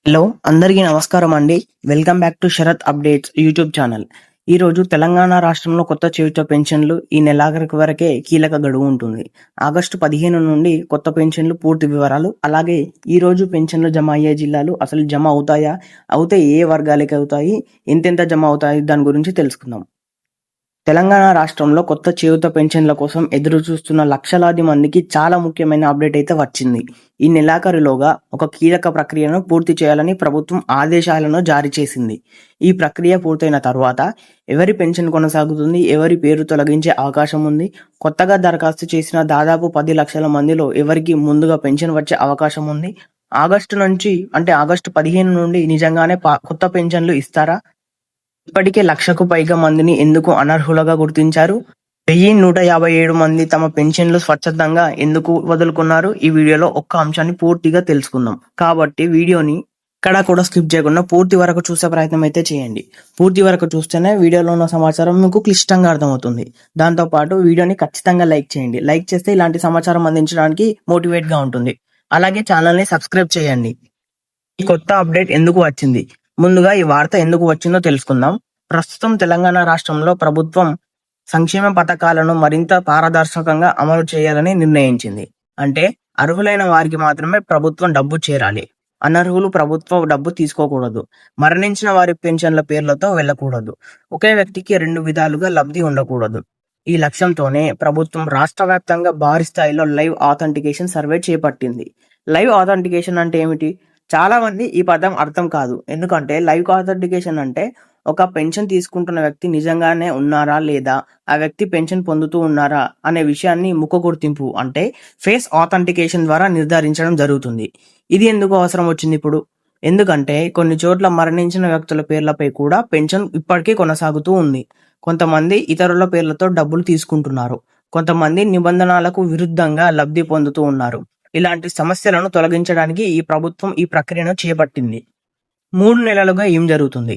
Hello అందరికీ నమస్కారం అండి. Welcome back to Sharath updates YouTube channel. ఈరోజు తెలంగాణ రాష్ట్రంలో కొత్త చేయుత పెన్షన్లు ఈ నెలాఖరు వరకే కీలక గడువు ఉంటుంది. ఆగస్టు 15 నుండి కొత్త పెన్షన్లు పూర్తి వివరాలు, అలాగే ఈ రోజు పెన్షన్లు జమ అయ్యే జిల్లాలు, అసలు జమ అవుతాయా, అవుతే ఏ వర్గాలకి అవుతాయి, ఎంతెంత జమ అవుతాయి, దాని గురించి తెలుసుకుందాం. తెలంగాణ రాష్ట్రంలో కొత్త చేయూత పెన్షన్ల కోసం ఎదురు చూస్తున్న లక్షలాది మందికి చాలా ముఖ్యమైన అప్డేట్ అయితే వచ్చింది. ఈ నెలాఖరులోగా ఒక కీలక ప్రక్రియను పూర్తి చేయాలని ప్రభుత్వం ఆదేశాలను జారీ చేసింది. ఈ ప్రక్రియ పూర్తయిన తర్వాత ఎవరి పెన్షన్ కొనసాగుతుంది, ఎవరి పేరు తొలగించే అవకాశం ఉంది, కొత్తగా దరఖాస్తు చేసిన దాదాపు 10 లక్షల మందిలో ఎవరికి ముందుగా పెన్షన్ వచ్చే అవకాశం ఉంది, ఆగస్టు 15 నుండి నిజంగానే కొత్త పెన్షన్లు ఇస్తారా, ఇప్పటికే 1,00,000కు పైగా మందిని ఎందుకు అనర్హులుగా గుర్తించారు, 1,157 మంది తమ పెన్షన్లు స్వచ్ఛందంగా ఎందుకు వదులుకున్నారు, ఈ వీడియోలో ఒక్క అంశాన్ని పూర్తిగా తెలుసుకుందాం. కాబట్టి వీడియోని ఎక్కడా కూడా స్కిప్ చేయకుండా పూర్తి వరకు చూసే ప్రయత్నం అయితే చేయండి. పూర్తి వరకు చూస్తేనే వీడియోలో ఉన్న సమాచారం మీకు క్లిష్టంగా అర్థమవుతుంది. దాంతోపాటు వీడియోని ఖచ్చితంగా లైక్ చేయండి. లైక్ చేస్తే ఇలాంటి సమాచారం అందించడానికి మోటివేట్గా ఉంటుంది. అలాగే ఛానల్ని సబ్స్క్రైబ్ చేయండి. ఈ కొత్త అప్డేట్ ఎందుకు వచ్చింది, ముందుగా ఈ వార్త ఎందుకు వచ్చిందో తెలుసుకుందాం. ప్రస్తుతం తెలంగాణ రాష్ట్రంలో ప్రభుత్వం సంక్షేమ పథకాలను మరింత పారదర్శకంగా అమలు చేయాలని నిర్ణయించింది. అంటే అర్హులైన వారికి మాత్రమే ప్రభుత్వం డబ్బు చేరాలి, అనర్హులు ప్రభుత్వ డబ్బు తీసుకోకూడదు, మరణించిన వారి పెన్షన్ల పేర్లతో వెళ్ళకూడదు, ఒకే వ్యక్తికి 2 విధాలుగా లబ్ధి ఉండకూడదు. ఈ లక్ష్యంతోనే ప్రభుత్వం రాష్ట్ర వ్యాప్తంగా భారీ స్థాయిలో లైవ్ ఆథెంటికేషన్ సర్వే చేపట్టింది. లైవ్ ఆథెంటికేషన్ అంటే ఏమిటి? చాలా మంది ఈ పదం అర్థం కాదు. ఎందుకంటే లైవ్ ఆథెంటికేషన్ అంటే ఒక పెన్షన్ తీసుకుంటున్న వ్యక్తి నిజంగానే ఉన్నారా లేదా, ఆ వ్యక్తి పెన్షన్ పొందుతూ ఉన్నారా అనే విషయాన్ని ముఖ గుర్తింపు అంటే ఫేస్ ఆథెంటికేషన్ ద్వారా నిర్ధారించడం జరుగుతుంది. ఇది ఎందుకు అవసరం వచ్చింది ఇప్పుడు? ఎందుకంటే కొన్ని చోట్ల మరణించిన వ్యక్తుల పేర్లపై కూడా పెన్షన్ ఇప్పటికీ కొనసాగుతూ ఉంది. కొంతమంది ఇతరుల పేర్లతో డబ్బులు తీసుకుంటున్నారు, కొంతమంది నిబంధనలకు విరుద్ధంగా లబ్ధి పొందుతూ ఉన్నారు. ఇలాంటి సమస్యలను తొలగించడానికి ఈ ప్రభుత్వం ఈ ప్రక్రియను చేపట్టింది. 3 నెలలుగా ఏం జరుగుతుంది?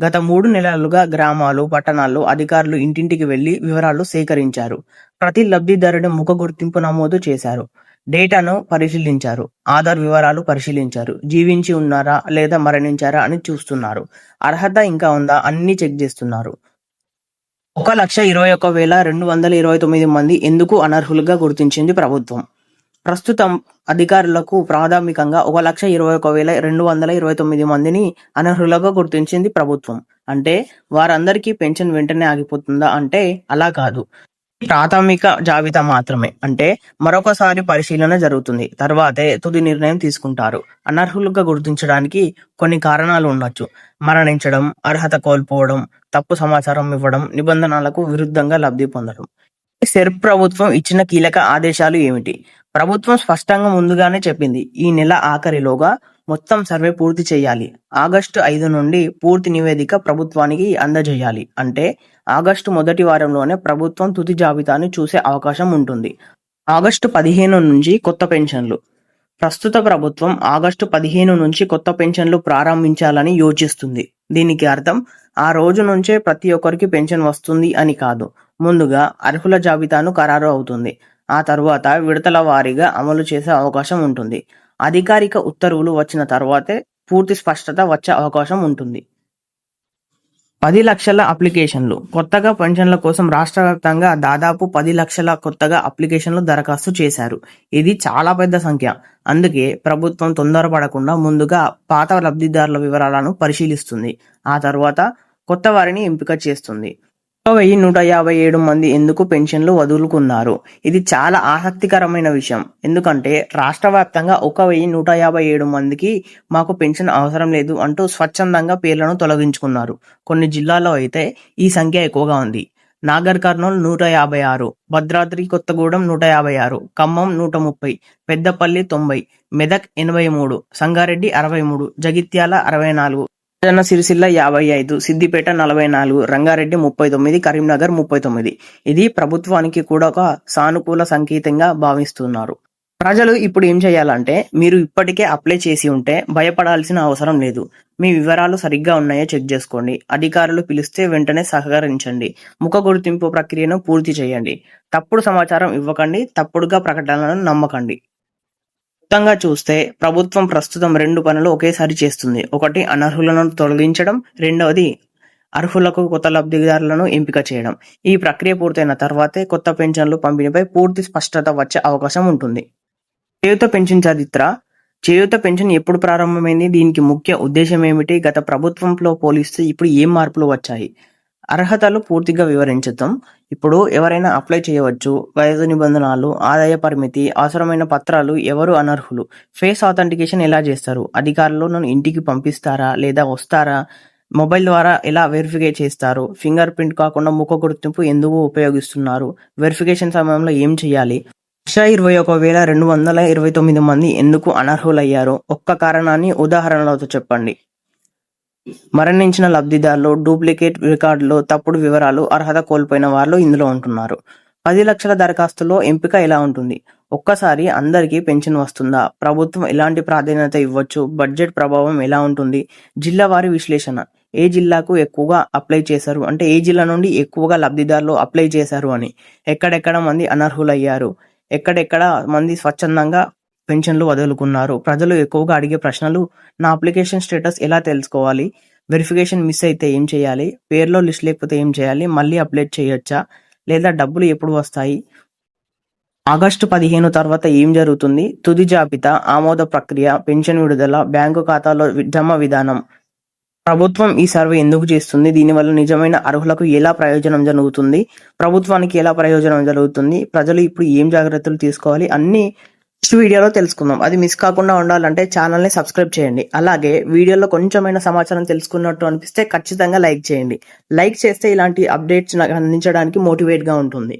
గత 3 నెలలుగా గ్రామాలు, పట్టణాల్లో అధికారులు ఇంటింటికి వెళ్లి వివరాలు సేకరించారు. ప్రతి లబ్ధిదారుడి ముఖ గుర్తింపు నమోదు చేశారు, డేటాను పరిశీలించారు, ఆధార్ వివరాలు పరిశీలించారు, జీవించి ఉన్నారా లేదా మరణించారా అని చూస్తున్నారు, అర్హత ఇంకా ఉందా అన్ని చెక్ చేస్తున్నారు. 1,21,229 మంది ఎందుకు అనర్హులుగా గుర్తించింది ప్రభుత్వం. ప్రస్తుతం అధికారులకు ప్రాథమికంగా 1,21,229 మందిని అనర్హులుగా గుర్తించింది ప్రభుత్వం. అంటే వారందరికీ పెన్షన్ వెంటనే ఆగిపోతుందా అంటే అలా కాదు. ప్రాథమిక జాబితా మాత్రమే. అంటే మరొకసారి పరిశీలన జరుగుతుంది, తర్వాతే తుది నిర్ణయం తీసుకుంటారు. అనర్హులుగా గుర్తించడానికి కొన్ని కారణాలు ఉండొచ్చు. మరణించడం, అర్హత కోల్పోవడం, తప్పు సమాచారం ఇవ్వడం, నిబంధనలకు విరుద్ధంగా లబ్ధి పొందడం. సెర్ప్ ప్రభుత్వం ఇచ్చిన కీలక ఆదేశాలు ఏమిటి? ప్రభుత్వం స్పష్టంగా ముందుగానే చెప్పింది, ఈ నెల ఆఖరిలోగా మొత్తం సర్వే పూర్తి చేయాలి. ఆగస్టు 5 నుండి పూర్తి నివేదిక ప్రభుత్వానికి అందజేయాలి. అంటే ఆగస్టు మొదటి వారంలోనే ప్రభుత్వం తుది జాబితాను చూసే అవకాశం ఉంటుంది. ఆగస్టు 15 నుంచి కొత్త పెన్షన్లు. ప్రస్తుత ప్రభుత్వం ఆగస్టు 15 నుంచి కొత్త పెన్షన్లు ప్రారంభించాలని యోచిస్తుంది. దీనికి అర్థం ఆ రోజు నుంచే ప్రతి ఒక్కరికి పెన్షన్ వస్తుంది అని కాదు. ముందుగా అర్హుల జాబితాను ఖరారు అవుతుంది. ఆ తర్వాత విడతల వారీగా అమలు చేసే అవకాశం ఉంటుంది. అధికారిక ఉత్తర్వులు వచ్చిన తర్వాతే పూర్తి స్పష్టత వచ్చే అవకాశం ఉంటుంది. 10 లక్షల అప్లికేషన్లు. కొత్తగా పెన్షన్ల కోసం రాష్ట్ర వ్యాప్తంగా దాదాపు 10 లక్షల కొత్తగా అప్లికేషన్లు దరఖాస్తు చేశారు. ఇది చాలా పెద్ద సంఖ్య. అందుకే ప్రభుత్వం తొందరపడకుండా ముందుగా పాత లబ్ధిదారుల వివరాలను పరిశీలిస్తుంది. ఆ తర్వాత కొత్త వారిని ఎంపిక చేస్తుంది. 1,157 మంది ఎందుకు పెన్షన్లు వదులుకున్నారు? ఇది చాలా ఆసక్తికరమైన విషయం. ఎందుకంటే రాష్ట్ర వ్యాప్తంగా 1,157 మందికి మాకు పెన్షన్ అవసరం లేదు అంటూ స్వచ్ఛందంగా పేర్లను తొలగించుకున్నారు. కొన్ని జిల్లాల్లో అయితే ఈ సంఖ్య ఎక్కువగా ఉంది. నాగర్ కర్నూల్ 156, భద్రాద్రి కొత్తగూడెం 156, ఖమ్మం 130, పెద్దపల్లి 90, మెదక్ 83, సంగారెడ్డి 63, జగిత్యాల 64, రాజన్న సిరిసిల్ల 55, సిద్దిపేట 44, రంగారెడ్డి 39, కరీంనగర్ 39. ఇది ప్రభుత్వానికి కూడా ఒక సానుకూల సంకేతంగా భావిస్తున్నారు. ప్రజలు ఇప్పుడు ఏం చేయాలంటే, మీరు ఇప్పటికే అప్లై చేసి ఉంటే భయపడాల్సిన అవసరం లేదు. మీ వివరాలు సరిగ్గా ఉన్నాయో చెక్ చేసుకోండి. అధికారులు పిలిస్తే వెంటనే సహకరించండి. ముఖ గుర్తింపు ప్రక్రియను పూర్తి చేయండి. తప్పుడు సమాచారం ఇవ్వకండి. తప్పుడుగా ప్రకటనలను నమ్మకండి. మొత్తంగా చూస్తే ప్రభుత్వం ప్రస్తుతం 2 పనులు ఒకేసారి చేస్తుంది. ఒకటి అనర్హులను తొలగించడం, రెండవది అర్హులకు కొత్త లబ్ధిదారులను ఎంపిక చేయడం. ఈ ప్రక్రియ పూర్తయిన తర్వాతే కొత్త పెన్షన్లు పంపిణీపై పూర్తి స్పష్టత వచ్చే అవకాశం ఉంటుంది. చేయూత పెన్షన్ చరిత్ర. చేయూత పెన్షన్ ఎప్పుడు ప్రారంభమైంది? దీనికి ముఖ్య ఉద్దేశం ఏమిటి? గత ప్రభుత్వంలో పోలిస్తే ఇప్పుడు ఏం మార్పులు వచ్చాయి? అర్హతలు పూర్తిగా వివరించుతాం. ఇప్పుడు ఎవరైనా అప్లై చేయవచ్చు. వయసు నిబంధనలు, ఆదాయ పరిమితి, అవసరమైన పత్రాలు, ఎవరు అనర్హులు, ఫేస్ ఆథెంటికేషన్ ఎలా చేస్తారు, అధికారులు నన్ను ఇంటికి పంపిస్తారా లేదా వస్తారా, మొబైల్ ద్వారా ఎలా వెరిఫై చేస్తారు, ఫింగర్ ప్రింట్ కాకుండా ముఖ గుర్తింపు ఎందుకు ఉపయోగిస్తున్నారు, వెరిఫికేషన్ సమయంలో ఏం చేయాలి, 1,21,229 మంది ఎందుకు అనర్హులయ్యారు, ఒక్క కారణాన్ని ఉదాహరణలతో చెప్పండి. మరణించిన లబ్ధిదారులు, డూప్లికేట్ రికార్డులు, తప్పుడు వివరాలు, అర్హత కోల్పోయిన వాళ్ళు ఇందులో ఉంటున్నారు. 10 లక్షల దరఖాస్తులో ఎంపిక ఎలా ఉంటుంది? ఒక్కసారి అందరికీ పెన్షన్ వస్తుందా? ప్రభుత్వం ఎలాంటి ప్రాధాన్యత ఇవ్వచ్చు? బడ్జెట్ ప్రభావం ఎలా ఉంటుంది? జిల్లా వారి విశ్లేషణ. ఏ జిల్లాకు ఎక్కువగా అప్లై చేశారు అంటే ఏ జిల్లా నుండి ఎక్కువగా లబ్ధిదారులు అప్లై చేశారు అని, ఎక్కడెక్కడ మంది అనర్హులయ్యారు, ఎక్కడెక్కడ మంది స్వచ్ఛందంగా పెన్షన్లు వదులుకున్నారు, ప్రజలు ఎక్కువగా అడిగే ప్రశ్నలు, నా అప్లికేషన్ స్టేటస్ ఎలా తెలుసుకోవాలి, వెరిఫికేషన్ మిస్ అయితే ఏం చేయాలి, పేరులో లిస్ట్ లేకపోతే ఏం చేయాలి, మళ్ళీ అప్డేట్ చేయొచ్చా, లేదా డబ్బులు ఎప్పుడు వస్తాయి, ఆగస్టు 15 తర్వాత ఏం జరుగుతుంది, తుది జాబితా, ఆమోద ప్రక్రియ, పెన్షన్ విడుదల, బ్యాంకు ఖాతాలో జమ విధానం. ప్రభుత్వం ఈ సర్వే ఎందుకు చేస్తుంది? దీనివల్ల నిజమైన అర్హులకు ఎలా ప్రయోజనం జరుగుతుంది, ప్రభుత్వానికి ఎలా ప్రయోజనం జరుగుతుంది, ప్రజలు ఇప్పుడు ఏం జాగ్రత్తలు తీసుకోవాలి, అన్ని నెక్స్ట్ వీడియోలో తెలుసుకుందాం. అది మిస్ కాకుండా ఉండాలంటే ఛానల్ని సబ్స్క్రైబ్ చేయండి. అలాగే వీడియోలో కొంచెమైనా సమాచారం తెలుసుకున్నట్టు అనిపిస్తే ఖచ్చితంగా లైక్ చేయండి. లైక్ చేస్తే ఇలాంటి అప్డేట్స్ నాకు అందించడానికి మోటివేట్గా ఉంటుంది.